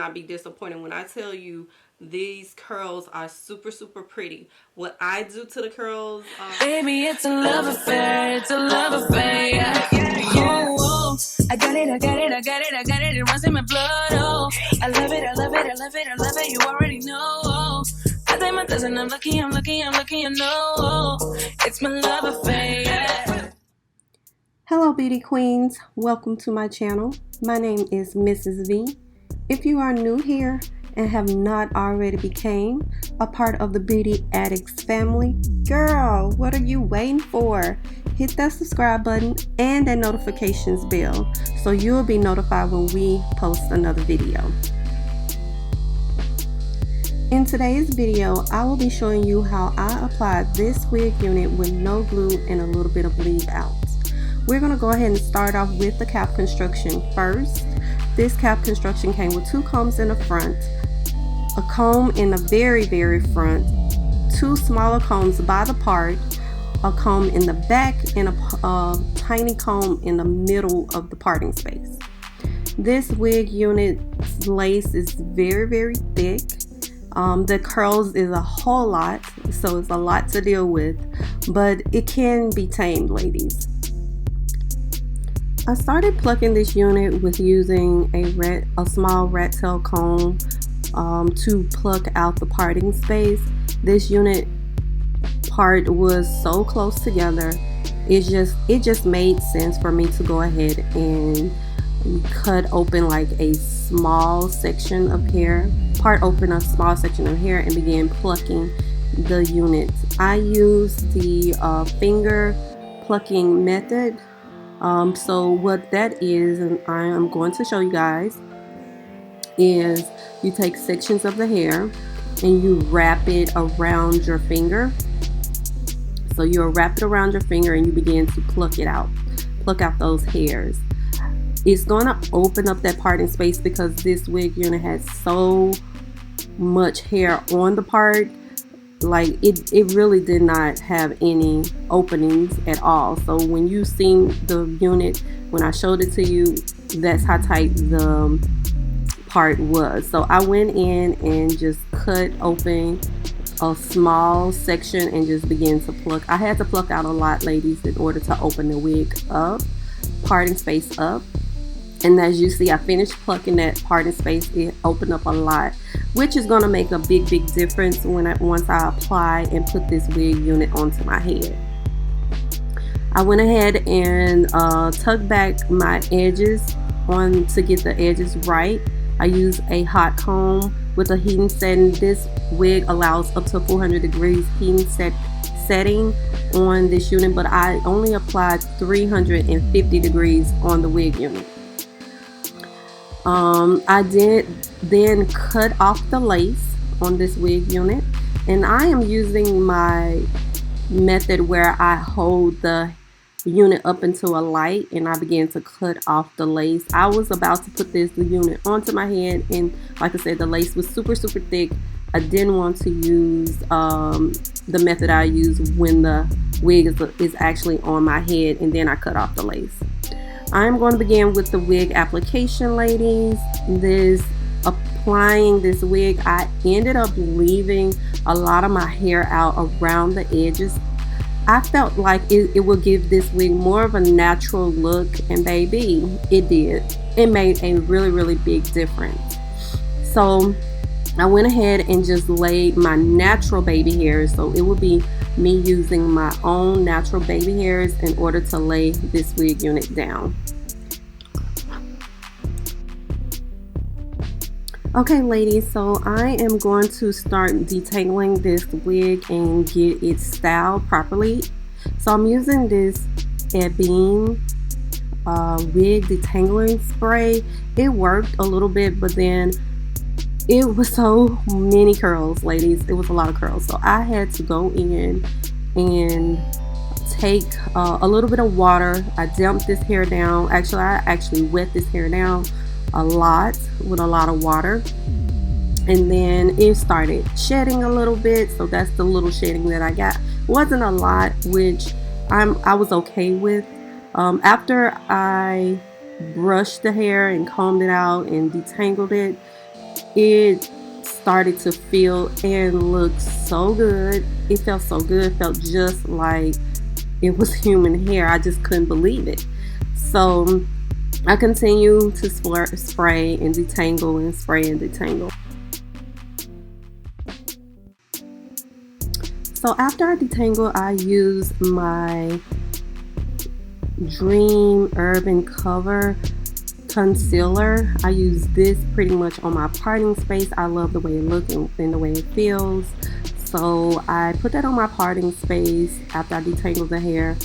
not be disappointed when I tell you these curls are super pretty. What I do to the curls, baby, it's a love affair, it's a love affair, yeah. Oh, I got it, it runs in my blood, oh. I love it, you already know. I think my cousin, I'm lucky, you know. It's my love affair, yeah. Hello beauty queens, welcome to my channel. My name is Mrs. V. If you are new here and have not already became a part of the Beauty Addicts family, girl, what are you waiting for? Hit that subscribe button and that notifications bell so you'll be notified when we post another video. In today's video, I will be showing you how I applied this wig unit with no glue and a little bit of bleed out. We're going to go ahead and start off with the cap construction first. This cap construction came with 2 combs in the front, a comb in the very front, 2 smaller combs by the part, a comb in the back, and a tiny comb in the middle of the parting space. This wig unit's lace is very thick. The curls is a whole lot, so it's a lot to deal with, but it can be tamed, ladies. I started plucking this unit with using a small rat tail comb to pluck out the parting space. This unit part was so close together, it just made sense for me to go ahead and cut open like a small section of hair, and begin plucking the unit. I used the finger plucking method. So what that is, and I am going to show you guys, is you take sections of the hair and you wrap it around your finger. So you'll wrap it around your finger and you begin to pluck out those hairs. It's going to open up that parting space because this wig unit has so much hair on the part. Like it really did not have any openings at all. So when you seen the unit, when I showed it to you, that's how tight the part was. So I went in and just cut open a small section and just began to pluck. I had to pluck out a lot, ladies, in order to open the wig up, parting space up. And as you see, I finished plucking that parting space. It opened up a lot, which is going to make a big difference once I apply and put this wig unit onto my head. I went ahead and tucked back my edges to get the edges right. I use a hot comb with a heating setting. This wig allows up to 400 degrees heating setting on this unit, but I only applied 350 degrees on the wig unit. I did then cut off the lace on this wig unit, and I am using my method where I hold the unit up into a light and I began to cut off the lace. I was about to put this unit onto my head, and like I said, the lace was super thick. I didn't want to use the method I use when the wig is actually on my head, and then I cut off the lace. I'm going to begin with the wig application, ladies. Applying this wig, I ended up leaving a lot of my hair out around the edges. I felt like it would give this wig more of a natural look, and baby, it did. It made a really big difference. So I went ahead and just laid my natural baby hairs. So it would be me using my own natural baby hairs in order to lay this wig unit down. Okay, ladies, so I am going to start detangling this wig and get it styled properly. So I'm using this Ebene wig detangling spray. It worked a little bit, but then it was so many curls, ladies. It was a lot of curls. So I had to go in and take a little bit of water. I damped this hair down. Actually, I actually wet this hair down a lot with a lot of water, and then it started shedding a little bit. So that's the little shedding that I got. Wasn't a lot, which I was okay with. After I brushed the hair and combed it out and detangled it, it started to feel and look so good. It felt so good. It felt just like it was human hair. I just couldn't believe it. So I continue to spray and detangle and spray and detangle. So after I detangle, I use my Dream Urban Cover concealer. I use this pretty much on my parting space. I love the way it looks and the way it feels. So I put that on my parting space after I detangle the hair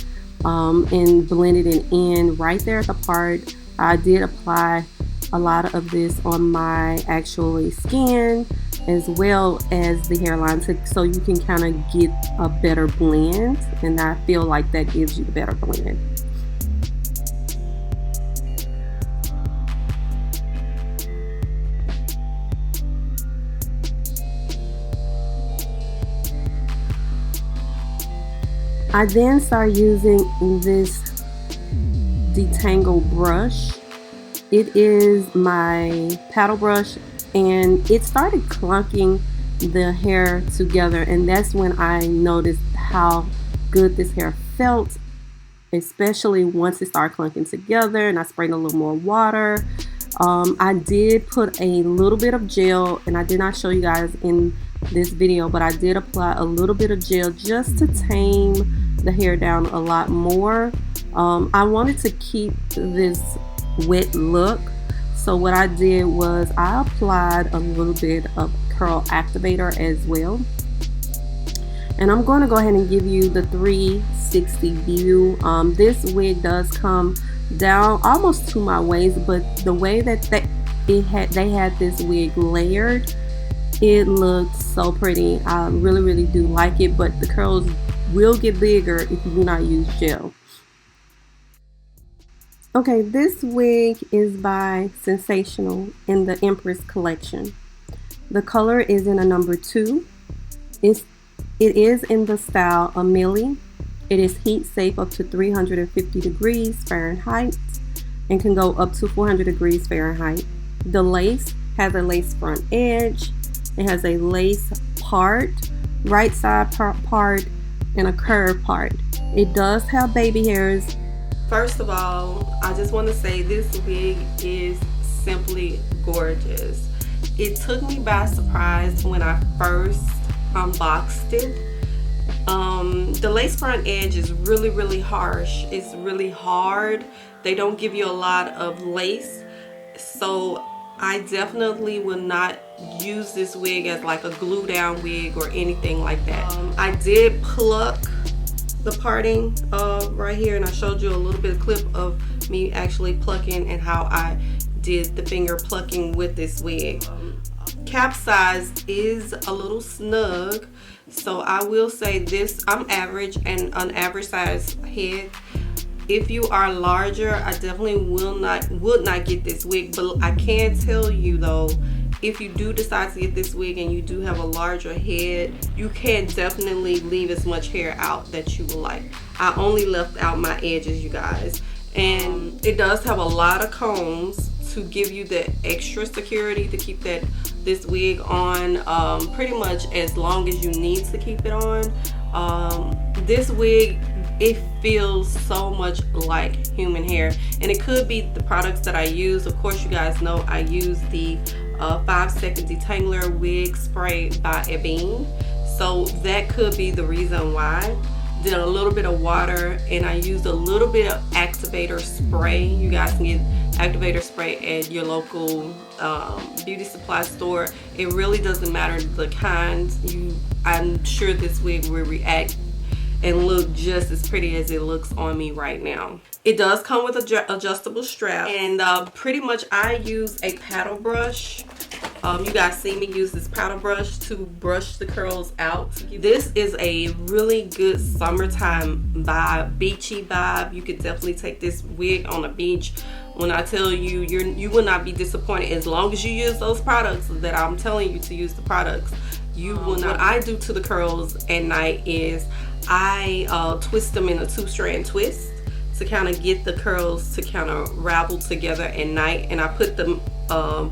and blended it in right there at the part. I did apply a lot of this on my actual skin as well as the hairline, so you can kind of get a better blend, and I feel like that gives you the better blend. I then start using this detangle brush. It is my paddle brush, and it started clunking the hair together, and that's when I noticed how good this hair felt, especially once it started clunking together and I sprayed a little more water. I did put a little bit of gel, and I did not show you guys in this video, but I did apply a little bit of gel just to tame the hair down a lot more. I wanted to keep this wet look, so what I did was I applied a little bit of curl activator as well, and I'm going to go ahead and give you the 360 view. This wig does come down almost to my waist, but the way that they had this wig layered, it looked so pretty. I really do like it, but the curls will get bigger if you do not use gel. Okay, this wig is by Sensational in the Empress collection. The color is in a number 2. It is in the style Amelie. It is heat safe up to 350 degrees Fahrenheit and can go up to 400 degrees Fahrenheit. The lace has a lace front edge. It has a lace part, right side part, and a curved part. It does have baby hairs. First of all, I just want to say this wig is simply gorgeous. It took me by surprise when I first unboxed it. The lace front edge is really harsh. It's really hard. They don't give you a lot of lace, so I definitely will not use this wig as like a glue down wig or anything like that. I did pluck the parting right here, and I showed you a little bit of clip of me actually plucking and how I did the finger plucking with this wig. Cap size is a little snug, so I will say this, I'm average and an average size head. If you are larger, I definitely would not get this wig, but I can tell you though, if you do decide to get this wig and you do have a larger head, you can definitely leave as much hair out that you would like. I only left out my edges, you guys, and it does have a lot of combs to give you the extra security to keep this wig on pretty much as long as you need to keep it on. This wig, it feels so much like human hair, and it could be the products that I use. Of course, you guys know I use the 5-second detangler wig spray by Ebene, so that could be the reason why. Did a little bit of water, and I used a little bit of activator spray. You guys can get activator spray at your local beauty supply store. It really doesn't matter the kind. I'm sure this wig will react and look just as pretty as it looks on me right now. It does come with adjustable strap, and pretty much I use a paddle brush. You guys see me use this paddle brush to brush the curls out. This is a really good summertime vibe, beachy vibe. You could definitely take this wig on the beach. When I tell you, you will not be disappointed as long as you use those products that I'm telling you to use the products. You will not. What I do to the curls at night is I twist them in a 2-strand twist to kind of get the curls to kind of ravel together at night, and I put them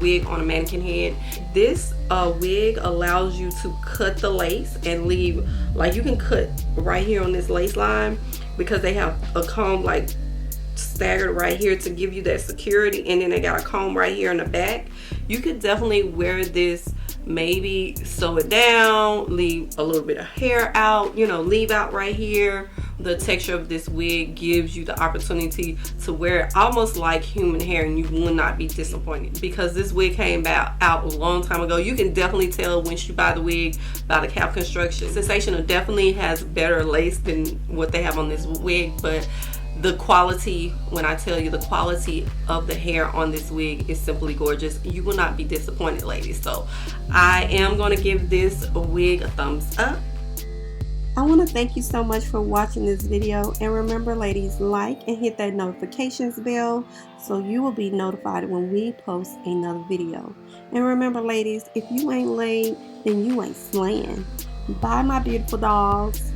wig on a mannequin head. This wig allows you to cut the lace and leave, like you can cut right here on this lace line because they have a comb like staggered right here to give you that security, and then they got a comb right here in the back. You could definitely wear this, maybe sew it down, leave a little bit of hair out, you know, leave out right here. The texture of this wig gives you the opportunity to wear it almost like human hair, and you will not be disappointed because this wig came out a long time ago. You can definitely tell once you buy the wig by the cap construction. Sensational definitely has better lace than what they have on this wig, but the quality, when I tell you the quality of the hair on this wig is simply gorgeous. You will not be disappointed, ladies. So I am going to give this wig a thumbs up. I want to thank you so much for watching this video, and remember ladies, like and hit that notifications bell so you will be notified when we post another video. And remember ladies, if you ain't laid, then you ain't slaying. Bye my beautiful dolls.